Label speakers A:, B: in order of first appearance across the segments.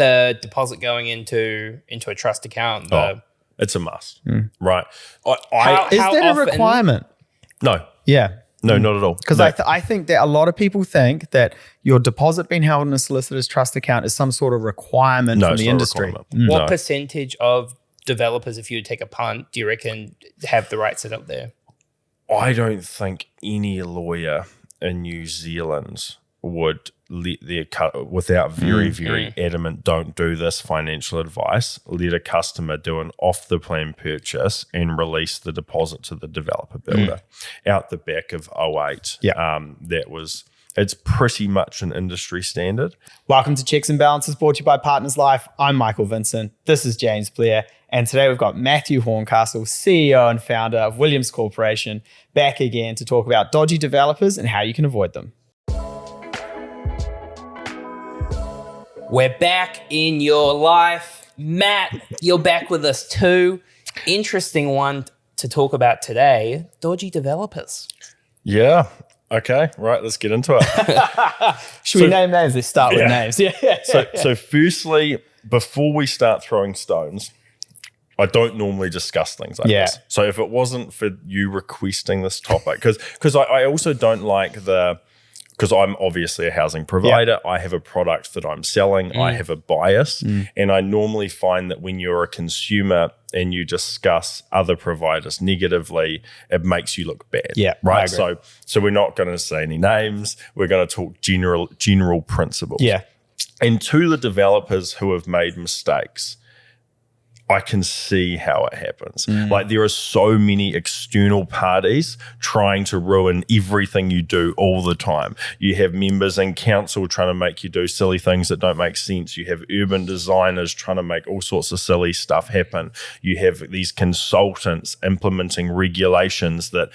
A: the deposit going into a trust account.
B: It's a must, right?
C: Is that a requirement?
B: No.
C: Yeah.
B: No, not at all.
C: Because
B: No.
C: I think that a lot of people think that your deposit being held in a solicitor's trust account is some sort of requirement from the industry.
A: What percentage of developers, if you would take a punt, do you reckon have the right set up there?
B: I don't think any lawyer in New Zealand would let their without very adamant, don't do this financial advice, let a customer do an off-the-plan purchase and release the deposit to the developer builder out the back of 08. It's pretty much an industry standard.
C: Welcome to Checks and Balances, brought to you by Partners Life. I'm Michael Vincent. This is James Blair. And today we've got Matthew Horncastle, CEO and founder of Williams Corporation, back again to talk about dodgy developers and how you can avoid them.
A: We're back in your life. Matt, you're back with us too. Interesting one to talk about today, dodgy developers.
B: Yeah. Okay. Right. Let's get into it.
C: Should we name names? Let's start with names.
B: So firstly, before we start throwing stones, I don't normally discuss things like this. So if it wasn't for you requesting this topic, because I also don't like because I'm obviously a housing provider. I have a product that I'm selling. I have a bias. And I normally find that when you're a consumer and you discuss other providers negatively, it makes you look bad.
C: Yeah,
B: right. So we're not going to say any names. We're going to talk general principles.
C: Yeah.
B: And to the developers who have made mistakes, I can see how it happens. Like there are so many external parties trying to ruin everything you do all the time. You have members in council trying to make you do silly things that don't make sense. You have urban designers trying to make all sorts of silly stuff happen. You have these consultants implementing regulations that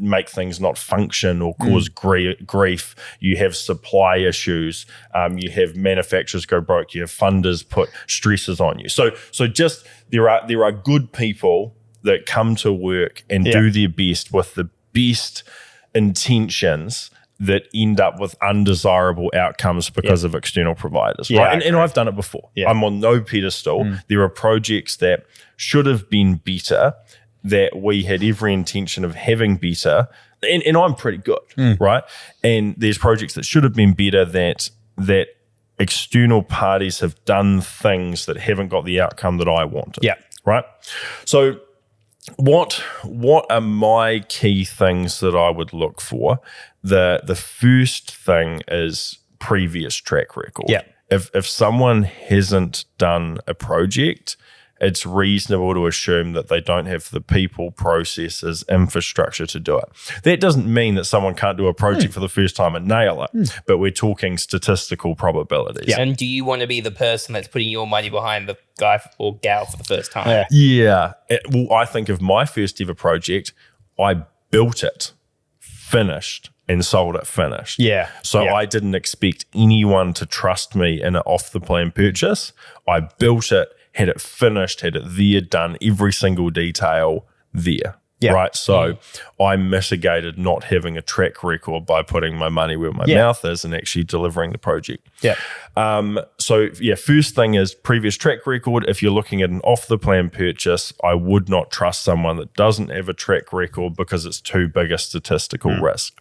B: make things not function or cause grief. You have supply issues. You have manufacturers go broke. You have funders put stresses on you. So just there are good people that come to work and do their best with the best intentions that end up with undesirable outcomes because of external providers, right? And I've done it before. I'm on no pedestal. There are projects that should have been better, that we had every intention of having better, and I'm pretty good, right? And there's projects that should have been better that external parties have done things that haven't got the outcome that I wanted.
C: Yeah.
B: Right. So what are my key things that I would look for? The first thing is previous track record.
C: Yeah.
B: If someone hasn't done a project, it's reasonable to assume that they don't have the people, processes, infrastructure to do it. That doesn't mean that someone can't do a project for the first time and nail it, but we're talking statistical probabilities.
A: Yeah. And do you want to be the person that's putting your money behind the guy or gal for the first time?
B: Yeah. Well, I think of my first ever project, I built it, finished, and sold it finished.
C: Yeah.
B: So I didn't expect anyone to trust me in an off-the-plan purchase. I built it, had it finished, had it there, done every single detail there, right? So I mitigated not having a track record by putting my money where my mouth is and actually delivering the project. First thing is previous track record. If you're looking at an off-the-plan purchase, I would not trust someone that doesn't have a track record because it's too big a statistical risk.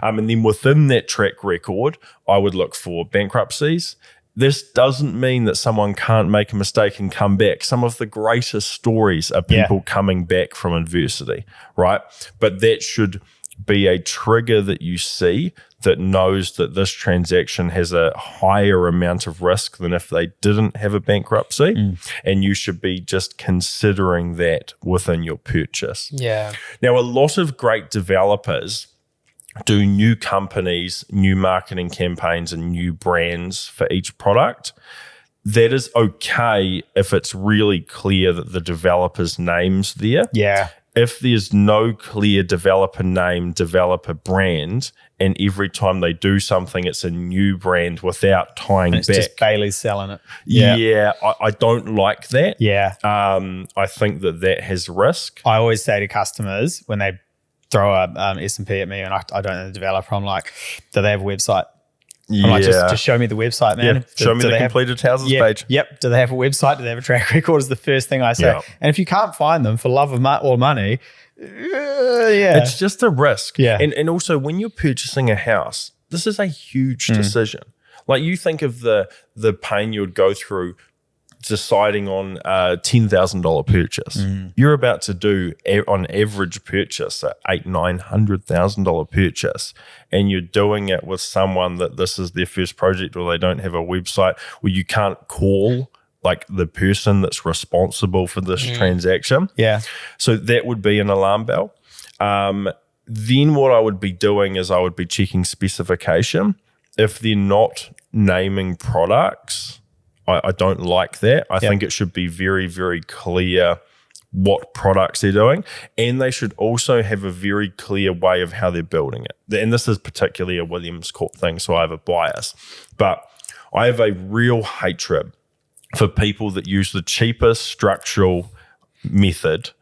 B: And then within that track record, I would look for bankruptcies. This doesn't mean that someone can't make a mistake and come back. Some of the greatest stories are people coming back from adversity, right? But that should be a trigger that you see that knows that this transaction has a higher amount of risk than if they didn't have a bankruptcy. And you should be just considering that within your purchase.
A: Yeah.
B: Now, a lot of great developers do new companies, new marketing campaigns, and new brands for each product. That is okay if it's really clear that the developer's name's there.
C: Yeah.
B: If there's no clear developer name, developer brand, and every time they do something, it's a new brand without tying
C: it's
B: back.
C: Just Bailey's selling it.
B: I don't like that.
C: Yeah.
B: I think that has risk.
C: I always say to customers when they throw a S&P at me and I don't know the developer, I'm like, do they have a website? I'm like, just show me the website, man.
B: Yeah. Show me the completed houses page.
C: Yep. Do they have a website? Do they have a track record? Is the first thing I say.
B: Yeah.
C: And if you can't find them for love of or money,
B: it's just a risk.
C: Yeah.
B: And also when you're purchasing a house, this is a huge decision. Like you think of the pain you would go through deciding on a $10,000 purchase. You're about to do on average purchase a $800,000-$900,000 purchase, and you're doing it with someone that this is their first project, or they don't have a website, where you can't call like the person that's responsible for this transaction.
C: Yeah.
B: So that would be an alarm bell. Then what I would be doing is I would be checking specification. If they're not naming products, I don't like that. I think it should be very, very clear what products they're doing, and they should also have a very clear way of how they're building it. And this is particularly a Williams Corp thing, so I have a bias. But I have a real hatred for people that use the cheapest structural method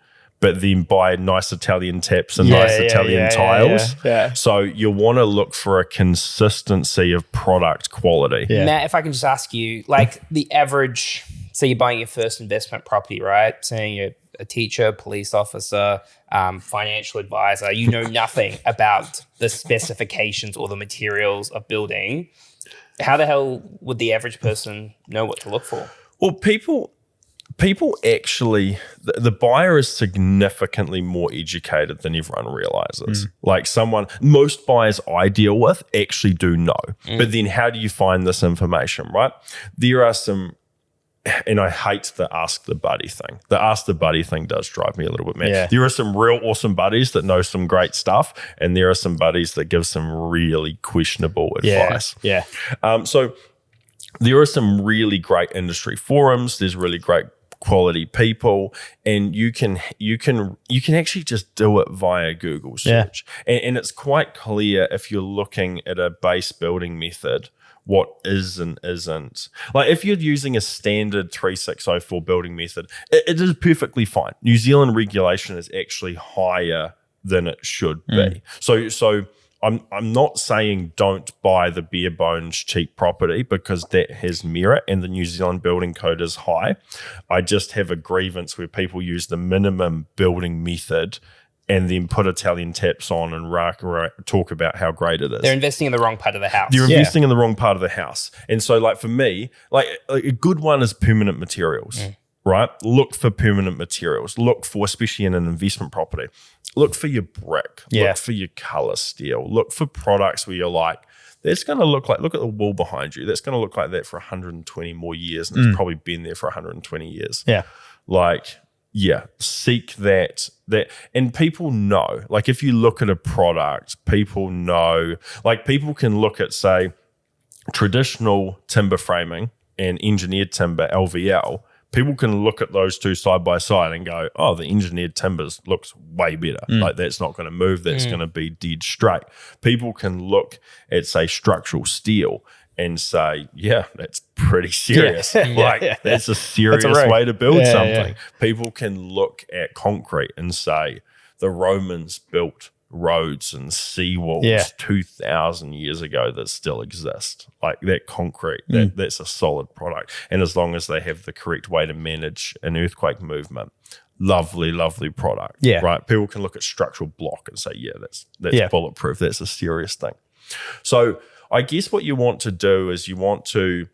B: but then buy nice Italian taps and nice Italian tiles.
C: Yeah.
B: So you want to look for a consistency of product quality.
C: Yeah.
A: Matt, if I can just ask you, like the average, say you're buying your first investment property, right? Saying you're a teacher, police officer, financial advisor, you know nothing about the specifications or the materials of building. How the hell would the average person know what to look for?
B: Well, people actually, the buyer is significantly more educated than everyone realizes. Like most buyers I deal with actually do know. But then how do you find this information, right? There are some, and I hate the ask the buddy thing. The ask the buddy thing does drive me a little bit mad.
C: Yeah.
B: There are some real awesome buddies that know some great stuff, and there are some buddies that give some really questionable advice.
C: Yeah.
B: So there are some really great industry forums. There's really great quality people, and you can actually just do it via Google search. And it's quite clear if you're looking at a base building method what is and isn't. Like if you're using a standard 3604 building method, it is perfectly fine. New Zealand regulation is actually higher than it should be. So I'm not saying don't buy the bare bones cheap property, because that has merit and the New Zealand building code is high. I just have a grievance where people use the minimum building method and then put Italian taps on and talk about how great it is.
A: They're investing in the wrong part of the house.
B: You're investing in the wrong part of the house. And so like for me, like a good one is permanent materials. Right? Look for permanent materials. Look for, especially in an investment property, look for your brick. Look for your color steel. Look for products where you're like, that's going to look at the wall behind you. That's going to look like that for 120 more years. And it's probably been there for 120 years.
C: Yeah.
B: Like, seek that. And people know, like if you look at a product, people know, like people can look at, say, traditional timber framing and engineered timber, LVL. People can look at those two side by side and go, oh, the engineered timbers looks way better. Like that's not going to move. That's going to be dead straight. People can look at, say, structural steel and say, yeah, that's pretty serious. That's a serious way to build something. People can look at concrete and say, the Romans built roads and seawalls 2,000 years ago that still exist. Like that concrete, that's a solid product. And as long as they have the correct way to manage an earthquake movement, lovely product. Yeah. Right. People can look at structural block and say, that's bulletproof. That's a serious thing. So I guess what you want to do is you want to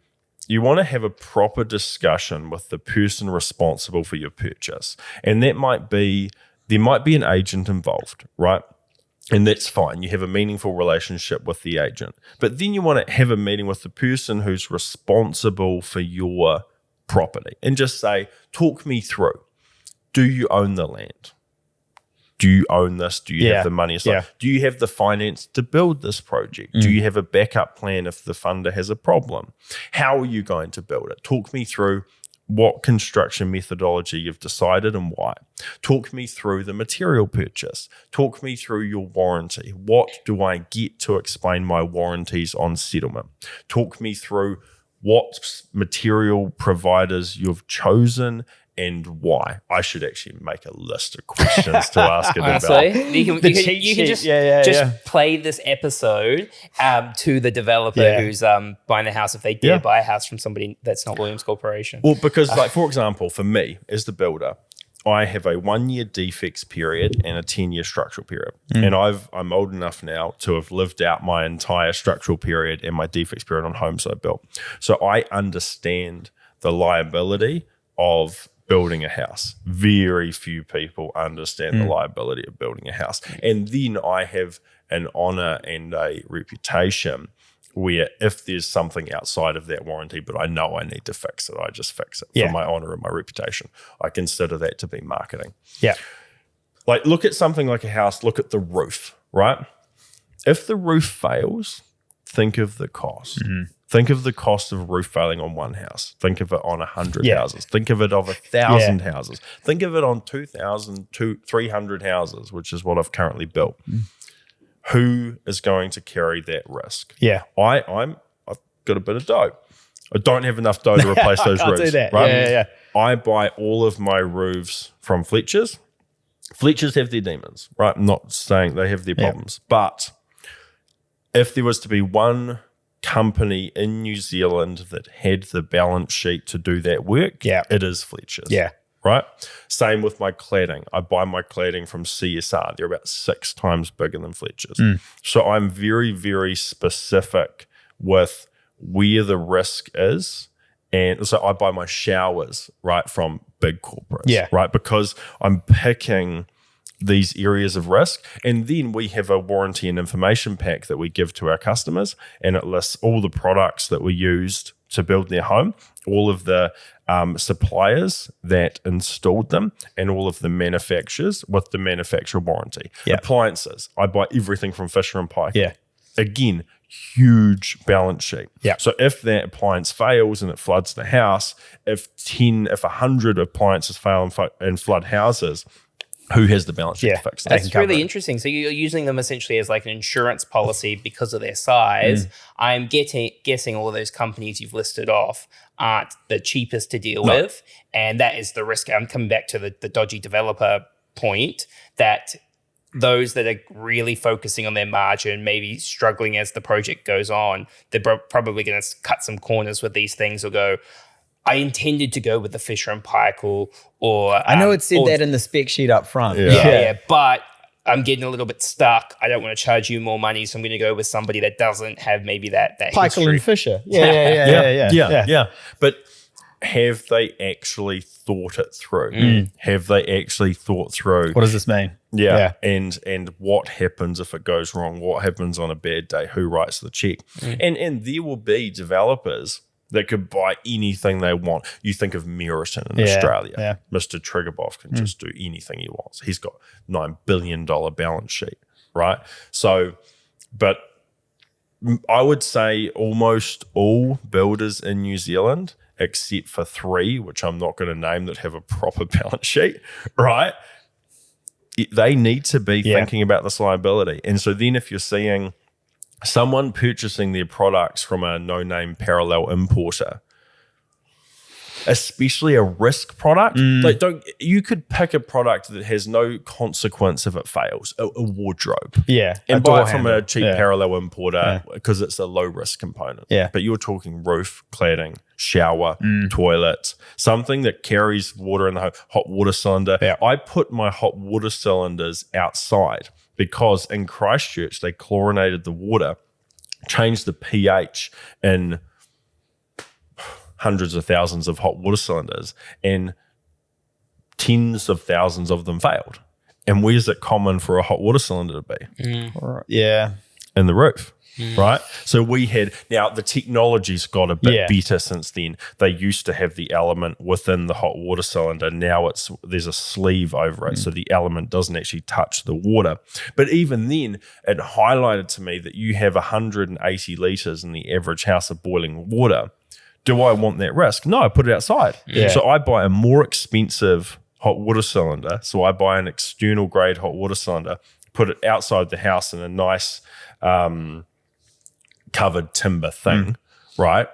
B: have a proper discussion with the person responsible for your purchase. And there might be an agent involved, right? And that's fine. You have a meaningful relationship with the agent. But then you want to have a meeting with the person who's responsible for your property and just say, talk me through. Do you own the land? Do you own this? Do you have the money aside? Do you have the finance to build this project? Do you have a backup plan if the funder has a problem? How are you going to build it? Talk me through what construction methodology you've decided and why. Talk me through the material purchase. Talk me through your warranty. What do I get to explain my warranties on settlement? Talk me through what material providers you've chosen and why? I should actually make a list of questions to ask it
A: Honestly,
B: about.
A: you can just play this episode to the developer who's buying the house if they did buy a house from somebody that's not Williams Corporation.
B: Well, because like, for example, for me as the builder, I have a 1-year defects period and a 10-year structural period. And I'm old enough now to have lived out my entire structural period and my defects period on homes I built. So I understand the liability of building a house. Very few people understand the liability of building a house. And then I have an honor and a reputation where if there's something outside of that warranty, but I know I need to fix it, I just fix it for my honor and my reputation. I consider that to be marketing.
C: Yeah.
B: Like, look at something like a house, look at the roof, right? If the roof fails, think of the cost. Think of the cost of roof failing on one house. Think of it on 100 houses. Think of it of 1,000 houses. Think of it on 2,300 houses, which is what I've currently built. Who is going to carry that risk?
C: Yeah.
B: I've got a bit of dough. I don't have enough dough to replace those roofs.
C: Do that.
B: Right?
C: Yeah.
B: I buy all of my roofs from Fletcher's. Fletcher's have their demons, right? I'm not saying they have their problems. But if there was to be one company in New Zealand that had the balance sheet to do that work, it is Fletcher's.
C: Yeah.
B: Right? Same with my cladding. I buy my cladding from CSR. They're about 6 times bigger than Fletcher's. So I'm very, very specific with where the risk is. And so I buy my showers, right, from big corporates, right? Because I'm picking these areas of risk. And then we have a warranty and information pack that we give to our customers, and it lists all the products that we used to build their home, all of the suppliers that installed them, and all of the manufacturers with the manufacturer warranty. Appliances, I buy everything from Fisher & Paykel. Again, huge balance sheet. So if that appliance fails and it floods the house, if 100 appliances fail and flood houses, who has the balance sheet to fix that?
A: That's really interesting. So you're using them essentially as like an insurance policy because of their size. I'm guessing all of those companies you've listed off aren't the cheapest to deal with. And that is the risk. I'm coming back to the dodgy developer point, that those that are really focusing on their margin, maybe struggling as the project goes on, they're probably going to cut some corners with these things or go, I intended to go with the Fisher & Paykel, or
C: I know it said that in the spec sheet up front.
A: But I'm getting a little bit stuck. I don't want to charge you more money, so I'm going to go with somebody that doesn't have maybe that
C: Paykel
A: history.
C: and Fisher. Yeah.
B: But have they actually thought it through? Have they actually thought through?
C: What does this mean?
B: And what happens if it goes wrong? What happens on a bad day? Who writes the check? And there will be developers that could buy anything they want. You think of Meriton in Australia. Mr. Triggerboff can just do anything he wants. He's got $9 billion balance sheet, right? So, but I would say almost all builders in New Zealand, except for 3, which I'm not going to name, that have a proper balance sheet, right? They need to be thinking about this liability. And so then if you're seeing someone purchasing their products from a no-name parallel importer, especially a risk product, like you could pick a product that has no consequence if it fails, a wardrobe, and buy it from a cheap parallel importer because it's a low-risk component. But you're talking roof, cladding, shower, toilet, something that carries water in the hot water cylinder. I put my hot water cylinders outside because in Christchurch, they chlorinated the water, changed the pH in hundreds of thousands of hot water cylinders, and tens of thousands of them failed. And where's it common for a hot water cylinder to be? In the roof. Right? So we had, now the technology's got a bit better since then. They used to have the element within the hot water cylinder. Now there's a sleeve over it, so the element doesn't actually touch the water. But even then, it highlighted to me that you have 180 litres in the average house of boiling water. Do I want that risk? No, I put it outside. So I buy a more expensive hot water cylinder. So I buy an external grade hot water cylinder, put it outside the house in a nice covered timber thing, right?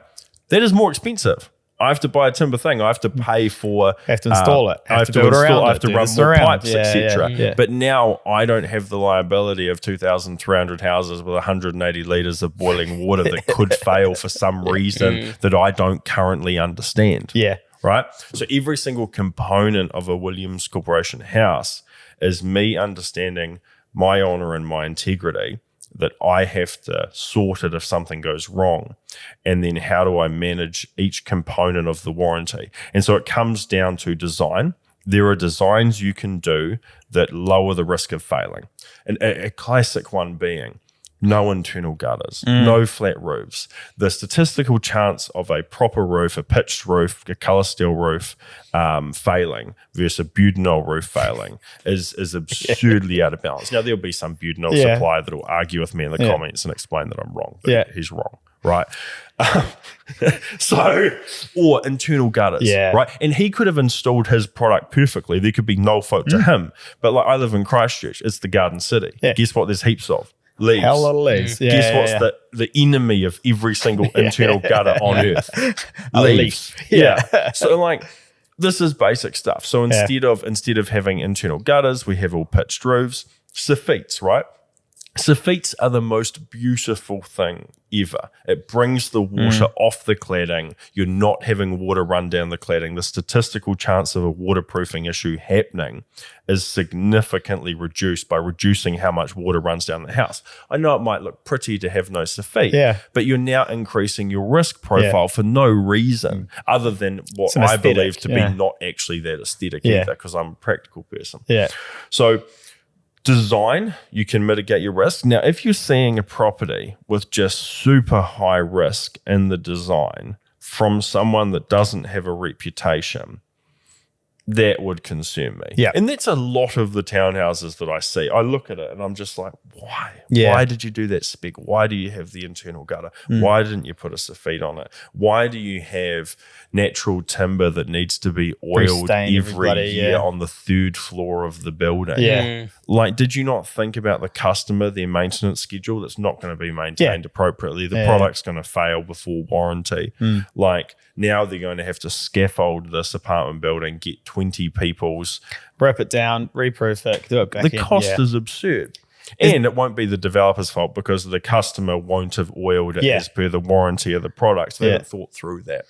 B: That is more expensive. I have to buy a timber thing. I have to pay for.
C: I have to install it.
B: I have to build around it. I have to run more pipes, etc.
C: Yeah.
B: But now I don't have the liability of 2,300 houses with 180 litres of boiling water that could fail for some reason that I don't currently understand.
C: Yeah.
B: Right? So every single component of a Williams Corporation house is me understanding my honor and my integrity, that I have to sort it if something goes wrong. And then how do I manage each component of the warranty? And so it comes down to design. There are designs you can do that lower the risk of failing. And a classic one being no internal gutters, no flat roofs. The statistical chance of a proper roof, a pitched roof, a colour steel roof failing versus a Budinol roof failing is absurdly out of balance. Now, there'll be some Budinol supplier that will argue with me in the comments and explain that I'm wrong, but he's wrong, right? Or internal gutters, right? And he could have installed his product perfectly. There could be no fault to him. But like I live in Christchurch, it's the Garden City. Guess what? There's heaps of leaves.
C: Hell lot of leaves.
B: Guess what's the enemy of every single internal gutter on earth? Leaves. So like this is basic stuff. So instead of having internal gutters, we have all pitched roofs. Sophites, right? Sophites are the most beautiful thing ever. It brings the water off the cladding. You're not having water run down the cladding. The statistical chance of a waterproofing issue happening is significantly reduced by reducing how much water runs down the house. I know it might look pretty to have no soffit, but you're now increasing your risk profile for no reason other than what I believe to be not actually that aesthetic either, because I'm a practical person. So design, you can mitigate your risk. Now, if you're seeing a property with just super high risk in the design from someone that doesn't have a reputation, that would concern me. And that's a lot of the townhouses that I see. I look at it and I'm just like, why? Why did you do that spec? Why do you have the internal gutter? Why didn't you put a soffit on it? Why do you have natural timber that needs to be oiled every year on the third floor of the building? Like, did you not think about the customer, their maintenance schedule that's not going to be maintained appropriately? The product's going to fail before warranty. Like, now they're going to have to scaffold this apartment building, get 20 people's,
C: rip it down, reproof it, do it back in.
B: The cost is absurd. And it won't be the developer's fault because the customer won't have oiled it as per the warranty of the product. They haven't thought through that.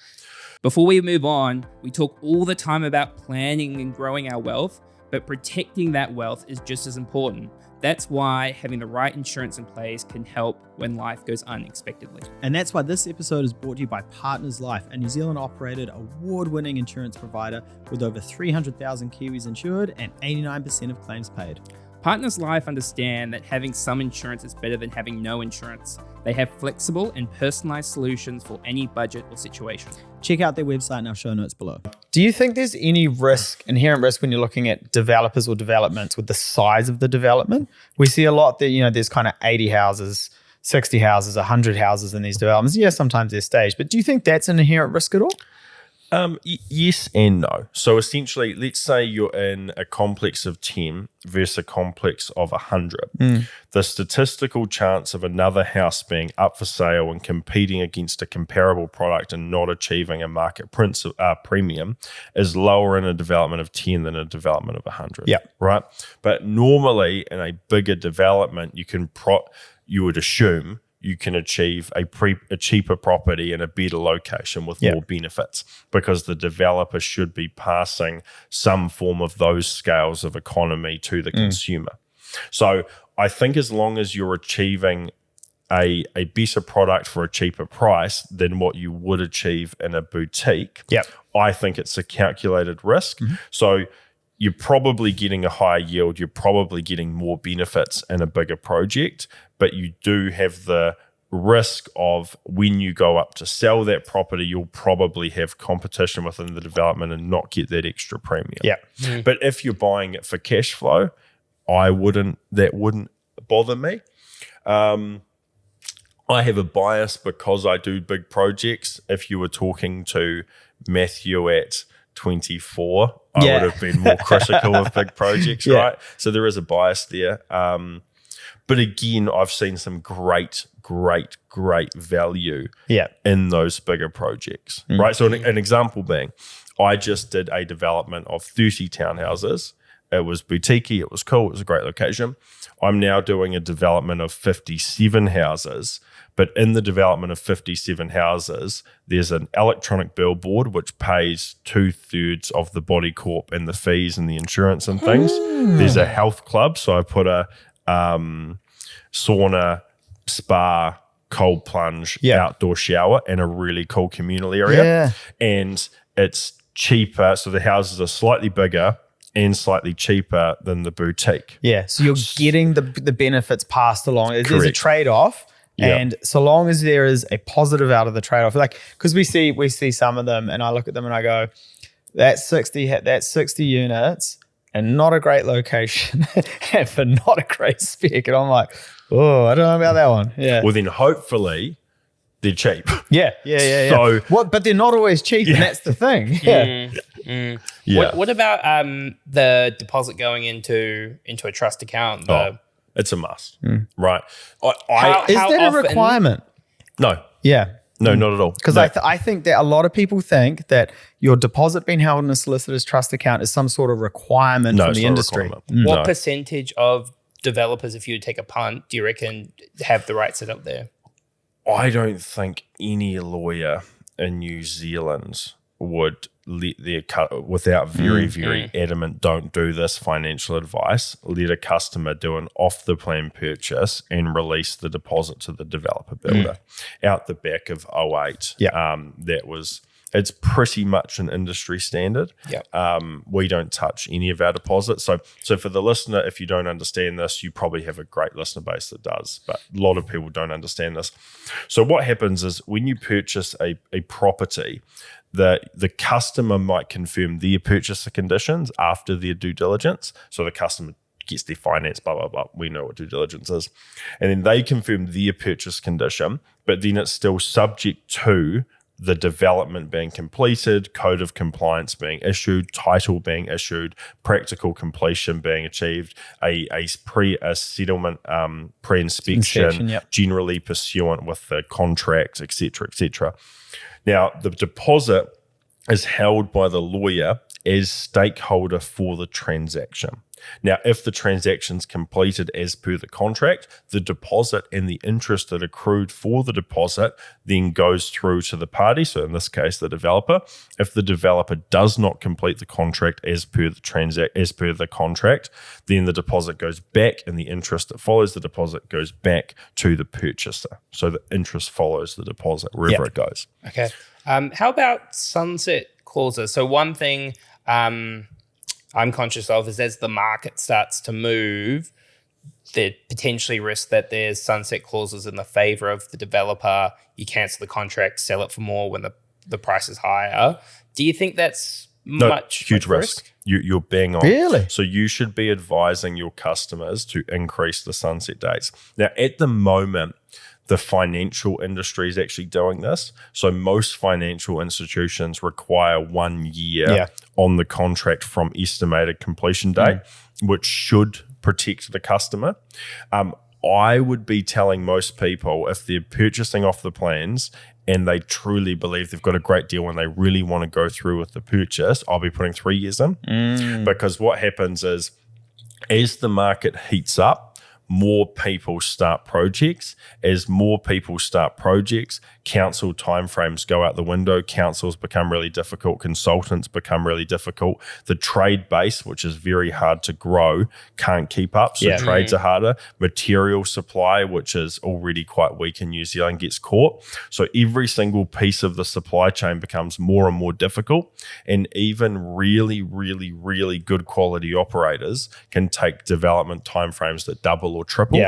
A: Before we move on, we talk all the time about planning and growing our wealth, but protecting that wealth is just as important. That's why having the right insurance in place can help when life goes unexpectedly.
D: And that's why this episode is brought to you by Partners Life, a New Zealand operated award-winning insurance provider with over 300,000 Kiwis insured and 89% of claims paid.
A: Partners Life understand that having some insurance is better than having no insurance. They have flexible and personalized solutions for any budget or situation.
D: Check out their website in our show notes below.
C: Do you think there's any inherent risk when you're looking at developers or developments with the size of the development? We see a lot that, there's kind of 80 houses, 60 houses, 100 houses in these developments. Yeah, sometimes they're staged, but do you think that's an inherent risk at all?
B: Yes and no. So essentially, let's say you're in a complex of 10 versus a complex of 100. The statistical chance of another house being up for sale and competing against a comparable product and not achieving a market premium is lower in a development of 10 than a development of 100. Right? But normally in a bigger development, you would assume you can achieve a cheaper property in a better location with more benefits because the developer should be passing some form of those scales of economy to the consumer. So I think as long as you're achieving a better product for a cheaper price than what you would achieve in a boutique, I think it's a calculated risk. So you're probably getting a higher yield, you're probably getting more benefits in a bigger project, but you do have the risk of when you go up to sell that property, you'll probably have competition within the development and not get that extra premium. But if you're buying it for cash flow, that wouldn't bother me. I have a bias because I do big projects. If you were talking to Matthew at 24, I would have been more critical of big projects, right? So there is a bias there. But again, I've seen some great value
C: Yeah.
B: in those bigger projects, right? So an example being, I just did a development of 30 townhouses. It was boutique-y, it was cool, it was a great location. I'm now doing a development of 57 houses, but in the development of 57 houses, there's an electronic billboard which pays 2/3 of the body corp and the fees and the insurance and things. There's a health club, so I put a sauna, spa, cold plunge, outdoor shower, and a really cool communal area. And it's cheaper, so the houses are slightly bigger and slightly cheaper than the boutique.
C: Yeah, so you're getting the benefits passed along. There's a trade-off, and so long as there is a positive out of the trade-off, like because we see some of them, and I look at them and I go, that's 60 units and not a great location and for not a great spec, and I'm like, oh, I don't know about that one. Yeah.
B: Well, then hopefully they're cheap.
C: Yeah.
B: So
C: what? But they're not always cheap, and that's the thing. Yeah.
B: yeah,
A: What about the deposit going into a trust account?
B: it's a must, right?
C: Is that a requirement?
B: No.
C: Yeah.
B: No, not at all.
C: Because
B: No.
C: I think that a lot of people think that your deposit being held in a solicitor's trust account is some sort of requirement from
B: it's
C: the
B: not a
C: industry.
B: requirement.
A: What
B: No.
A: percentage of developers, if you would take a punt, do you reckon have the right set up there?
B: I don't think any lawyer in New Zealand would let their without very adamant, don't do this financial advice, let a customer do an off the plan purchase and release the deposit to the developer builder out the back of 08. It's pretty much an industry standard. We don't touch any of our deposits. So for the listener, if you don't understand this, you probably have a great listener base that does, but a lot of people don't understand this. So what happens is when you purchase a property, the customer might confirm their purchaser conditions after their due diligence. So the customer gets their finance, blah, blah, blah. We know what due diligence is. And then they confirm their purchase condition, but then it's still subject to the development being completed, code of compliance being issued, title being issued, practical completion being achieved, a settlement pre-inspection, generally pursuant with the contract, et cetera, et cetera. Now, the deposit is held by the lawyer as stakeholder for the transaction. Now, if the transaction's completed as per the contract, the deposit and the interest that accrued for the deposit then goes through to the party, so in this case, the developer. If the developer does not complete the contract as per the contract, then the deposit goes back and the interest that follows the deposit goes back to the purchaser. So the interest follows the deposit wherever it goes.
A: Okay. How about sunset clauses? So one thing I'm conscious of is as the market starts to move, the potentially risk that there's sunset clauses in the favor of the developer. You cancel the contract, sell it for more when the price is higher. Do you think that's huge risk?
B: You're bang on.
C: Really?
B: So you should be advising your customers to increase the sunset dates. Now, at the moment, the financial industry is actually doing this. So most financial institutions require 1 year on the contract from estimated completion date, which should protect the customer. I would be telling most people if they're purchasing off the plans and they truly believe they've got a great deal and they really want to go through with the purchase, I'll be putting 3 years in. Because what happens is as the market heats up, more people start projects. As more people start projects, council timeframes go out the window. Councils become really difficult. Consultants become really difficult. The trade base, which is very hard to grow, can't keep up. So trades are harder. Material supply, which is already quite weak in New Zealand, gets caught. So every single piece of the supply chain becomes more and more difficult. And even really, really, really good quality operators can take development timeframes that double or triple.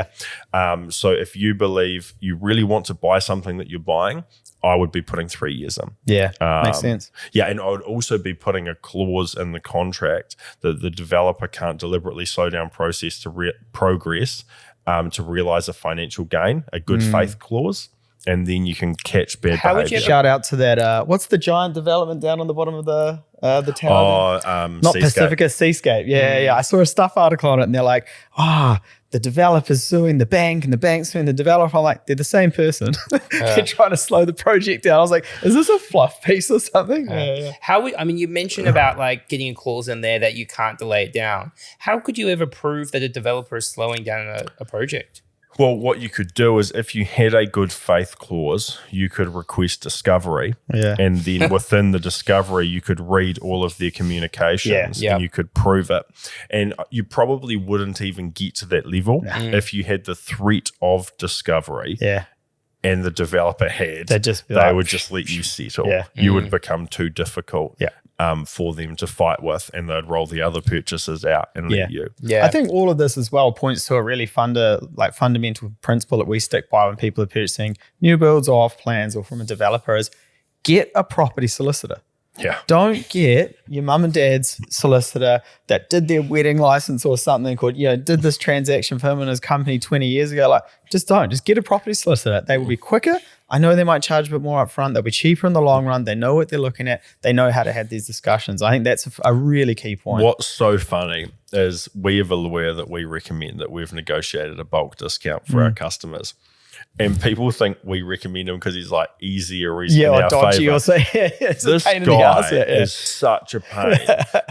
B: So if you believe you really want to buy something that you're buying, I would be putting 3 years in.
C: Makes sense.
B: And I would also be putting a clause in the contract that the developer can't deliberately slow down process to progress to realize a financial gain, a good faith clause. and then you can catch bad
A: How would
B: behavior.
A: you
C: Shout out to that. What's the giant development down on the bottom of the tower? Not
B: Seascape.
C: Pacifica, Seascape. Yeah. I saw a stuff article on it, and they're like, the developer's suing the bank, and the bank's suing the developer. I'm like, they're the same person. They're trying to slow the project down. I was like, is this a fluff piece or something? Yeah.
A: How would, I mean, you mentioned about like getting a clause in there that you can't delay it down. How could you ever prove that a developer is slowing down a project?
B: Well, what you could do is if you had a good faith clause, you could request discovery.
C: Yeah.
B: And then within the discovery, you could read all of their communications
A: Yeah.
B: and you could prove it. And you probably wouldn't even get to that level if you had the threat of discovery.
C: Yeah.
B: And the developer had,
C: They'd just be
B: they
C: like,
B: would just let you settle.
C: Yeah.
B: You would become too difficult
C: Yeah.
B: for them to fight with, and they'd roll the other purchases out and let you.
A: Yeah.
C: I think all of this as well points to a really fundamental principle that we stick by when people are purchasing new builds or off plans or from a developer is get a property solicitor.
B: Yeah.
C: Don't get your mum and dad's solicitor that did their wedding license or something called, did this transaction for him and his company 20 years ago. Like, just get a property solicitor. They will be quicker. I know they might charge a bit more upfront. They'll be cheaper in the long run. They know what they're looking at. They know how to have these discussions. I think that's a really key point.
B: What's so funny is we have a lawyer that we recommend that we've negotiated a bulk discount for our customers. And people think we recommend him because he's like easy or he's in
C: or
B: our
C: dodgy
B: favor.
C: or so. It's
B: This
C: a pain in the ass.
B: guy is such a pain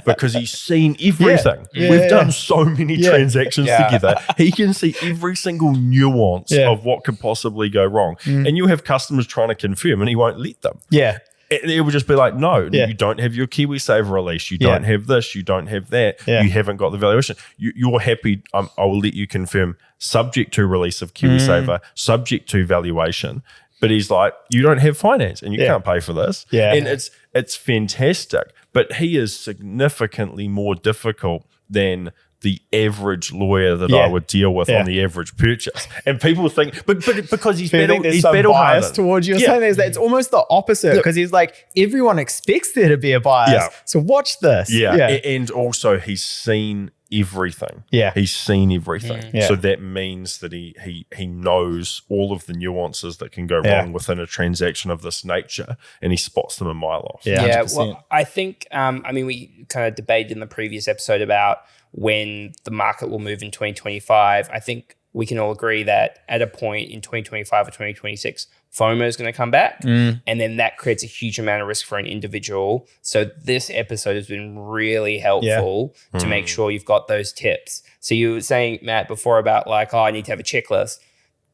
B: because he's seen everything.
C: Yeah,
B: We've
C: yeah.
B: done so many transactions together. He can see every single nuance of what could possibly go wrong. And you have customers trying to confirm and he won't let them.
C: Yeah.
B: It would just be like, no, you don't have your KiwiSaver release. You don't have this. You don't have that.
C: Yeah.
B: You haven't got the valuation. You're happy. I will let you confirm subject to release of KiwiSaver, subject to valuation. But he's like, you don't have finance and you can't pay for this.
C: Yeah.
B: And it's fantastic. But he is significantly more difficult than the average lawyer that I would deal with on the average purchase. And people think, but because he's
C: Biased
B: battle
C: bias
B: hardened.
C: towards you. Saying is that it's almost the opposite because he's like, everyone expects there to be a bias.
B: Yeah.
C: So watch this.
B: Yeah. And also he's seen everything.
C: Yeah.
B: He's seen everything.
C: Yeah.
B: So that means that he knows all of the nuances that can go wrong within a transaction of this nature, and he spots them a mile off.
C: Yeah. 100%.
A: Well, I think, we kind of debated in the previous episode about when the market will move in 2025. I think we can all agree that at a point in 2025 or 2026, FOMO is going to come back, and then that creates a huge amount of risk for an individual. So this episode has been really helpful to make sure you've got those tips. So you were saying, Matt, before about like, I need to have a checklist.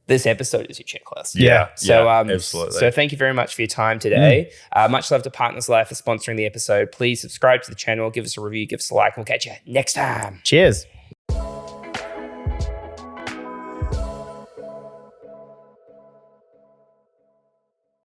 A: This episode is your checklist.
B: Yeah.
A: So,
B: absolutely.
A: So thank you very much for your time today. Much love to Partners Life for sponsoring the episode. Please subscribe to the channel, give us a review, give us a like, and we'll catch you next time.
C: Cheers.